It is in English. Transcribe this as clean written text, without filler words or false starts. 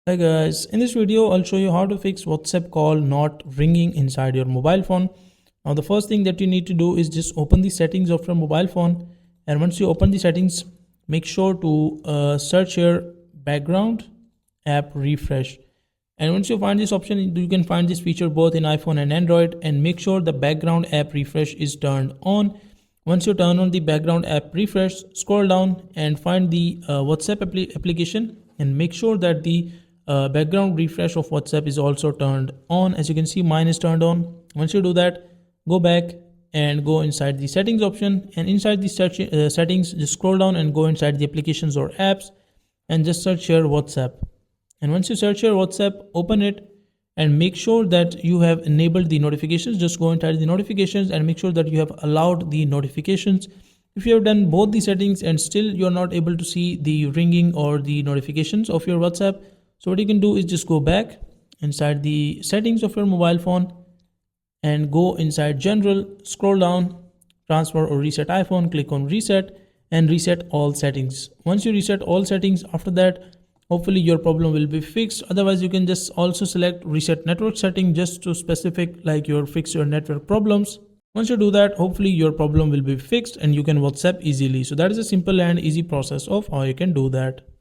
Hi guys, in this video I'll show you how to fix WhatsApp call not ringing inside your mobile phone. Now the first thing that you need to do is just open the settings of your mobile phone, and once you open the settings, make sure to search your background app refresh. And once you find this option, you can find this feature both in iPhone and Android, and make sure the background app refresh is turned on. Once you turn on the background app refresh, scroll down and find the WhatsApp application, and make sure that the background refresh of WhatsApp is also turned on. As you can see, mine is turned on. Once you do that, go back and go inside the settings option, and inside the settings, just scroll down and go inside the applications or apps and just search here WhatsApp. And once you search your WhatsApp, open it and make sure that you have enabled the notifications. Just go inside the notifications and make sure that you have allowed the notifications. If you have done both the settings and still you're not able to see the ringing or the notifications of your WhatsApp, so what you can do is just go back inside the settings of your mobile phone and go inside general, scroll down, transfer or reset iPhone, click on reset and reset all settings. Once you reset all settings, after that, hopefully your problem will be fixed. Otherwise, you can just also select reset network setting just to specific like your fix your network problems. Once you do that, hopefully your problem will be fixed and you can WhatsApp easily. So that is a simple and easy process of how you can do that.